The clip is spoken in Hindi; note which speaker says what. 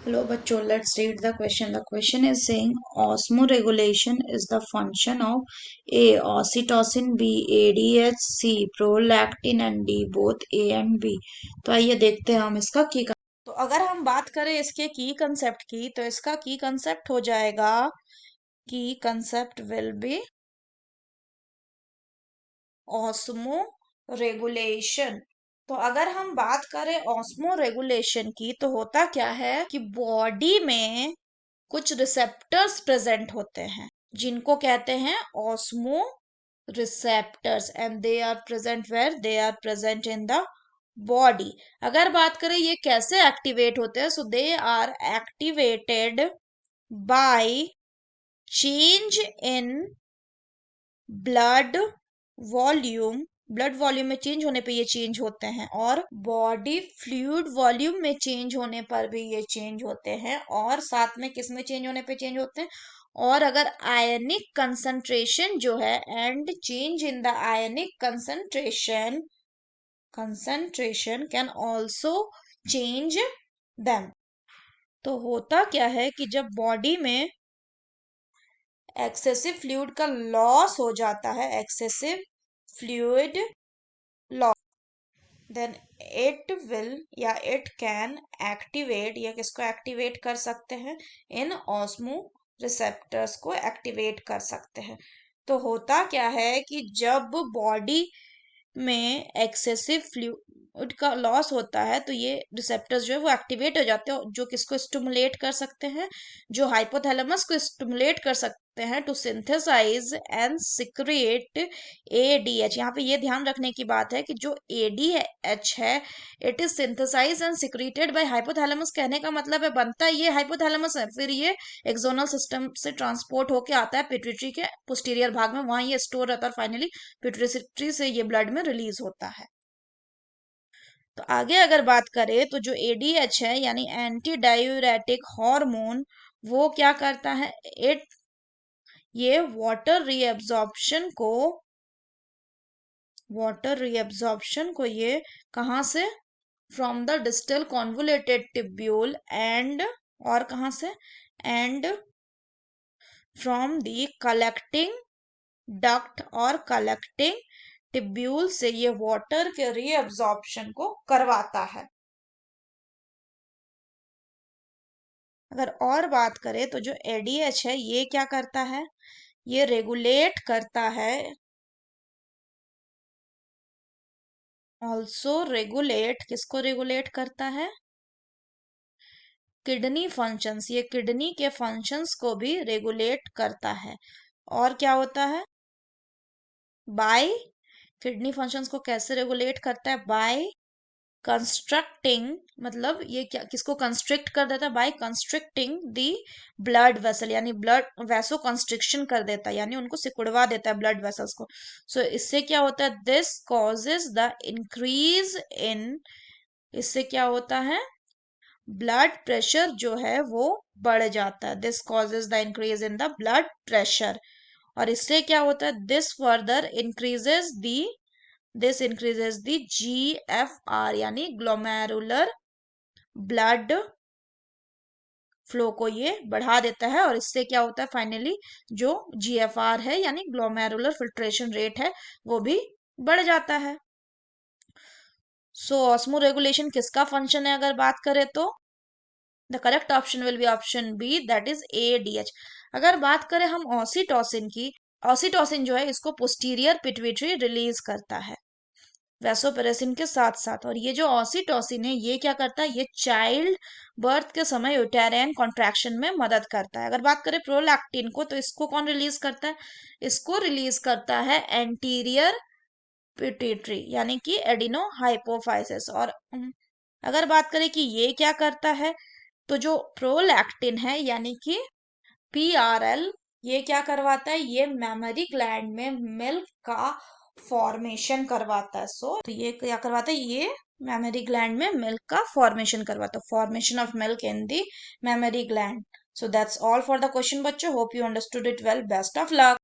Speaker 1: Hello, bachcho. Let's read the question. The question is saying osmoregulation is the function of A. Oxytocin, B. ADH, C. Prolactin and D. Both A and B. तो आइए देखते हैं हम इसका की तो अगर हम बात करें इसके की कंसेप्ट की तो इसका की कंसेप्ट हो जाएगा की concept will be osmo regulation. तो अगर हम बात करें ऑस्मो रेगुलेशन की तो होता क्या है कि बॉडी में कुछ रिसेप्टर्स प्रेजेंट होते हैं जिनको कहते हैं osmo receptors and they are present where they are present in the body. अगर बात करें ये कैसे एक्टिवेट होते हैं so they are activated by change in blood volume. Blood volume में चेंज होने पे ये चेंज होते हैं और बॉडी फ्लूइड वॉल्यूम में चेंज होने पर भी ये चेंज होते हैं और साथ में किस में चेंज होने पे चेंज होते हैं और अगर आयनिक कंसंट्रेशन जो है and change in the ionic concentration can also change them. तो होता क्या है कि जब बॉडी में एक्सेसिव फ्लूइड का लॉस हो जाता है excessive fluid loss then it will या इट कैन एक्टिवेट या किसको एक्टिवेट कर सकते हैं इन ऑस्मो रिसेप्टर्स को एक्टिवेट कर सकते हैं। तो होता क्या है कि जब बॉडी में एक्सेसिव फ्लूइड का लॉस होता है तो ये रिसेप्टर्स जो है वो एक्टिवेट हो जाते हैं जो किसको स्टिमुलेट कर सकते हैं जो हाइपोथैलेमस को स्टिमुलेट कर सकते हैं to synthesize and secrete ADH. यहाँ पे ये ध्यान रखने की बात है कि जो एडीएच है it is synthesize and secreted by hypothalamus. कहने का मतलब है बनता ये हाइपोथैलेमस है फिर ये एक्सोनल सिस्टम से ट्रांसपोर्ट होके आता है पिट्यूटरी के पोस्टीरियर भाग में वहां ये स्टोर रहता है और फाइनली पिट्यूटरी से ये ब्लड में रिलीज होता है। तो आगे अगर बात करें तो जो एडीएच है यानी एंटी डायूरेटिक हार्मोन वो क्या करता है ये वाटर रीअब्जॉर्प्शन को ये कहाँ से from the distal convoluted tubule and और कहाँ से and from the collecting duct और कलेक्टिंग टिब्यूल से ये वाटर के रीअब्जॉर्प्शन को करवाता है। अगर और बात करें तो जो एडीएच है ये क्या करता है ये रेगुलेट करता है ऑल्सो रेगुलेट किसको रेगुलेट करता है किडनी फंक्शंस। ये किडनी के फंक्शंस को भी रेगुलेट करता है और क्या होता है बाय किडनी फंक्शंस को कैसे रेगुलेट करता है बाय कंस्ट्रक्टिंग मतलब ये क्या किसको कंस्ट्रिक्ट कर देता है by constricting the blood vessel यानी ब्लड वैसो कंस्ट्रिक्शन कर देता है यानी उनको सिकुड़वा देता है ब्लड वेसल्स को। सो इससे क्या होता है this causes the increase in इससे क्या होता है ब्लड प्रेशर जो है वो बढ़ जाता है this causes the increase in the blood pressure और इससे क्या होता है दिस increases the GFR यानी ग्लोमेरुलर ब्लड फ्लो को ये बढ़ा देता है और इससे क्या होता है फाइनली जो GFR है यानी ग्लोमेरुलर फिल्ट्रेशन रेट है वो भी बढ़ जाता है। सो ऑस्मो रेगुलेशन किसका फंक्शन है अगर बात करें तो the correct option will be option B that is ADH। अगर बात करें हम ऑक्सीटोसिन की ऑक्सीटोसिन जो है इसको पोस्टीरियर पिट्यूटरी रिलीज करता है वैसोप्रेसिन के साथ साथ और ये जो ऑक्सीटोसिन है ये क्या करता है ये चाइल्ड बर्थ के समय यूटेरियन कॉन्ट्रैक्शन में मदद करता है। अगर बात करें प्रोलैक्टिन को तो इसको कौन रिलीज करता है इसको रिलीज करता है एंटीरियर पिट्यूटरी यानी कि एडिनो हाइपोफाइसिस और अगर बात करें कि ये क्या करता है तो जो प्रोलैक्टिन है यानी कि PRL ये क्या करवाता है ये मेमोरी ग्लैंड में मिल्क का फॉर्मेशन करवाता है। तो ये क्या करवाता है ये मेमोरी ग्लैंड में मिल्क का फॉर्मेशन करवाता है formation of milk in the memory gland. So that's all for the question बच्चों hope you understood it well best of luck.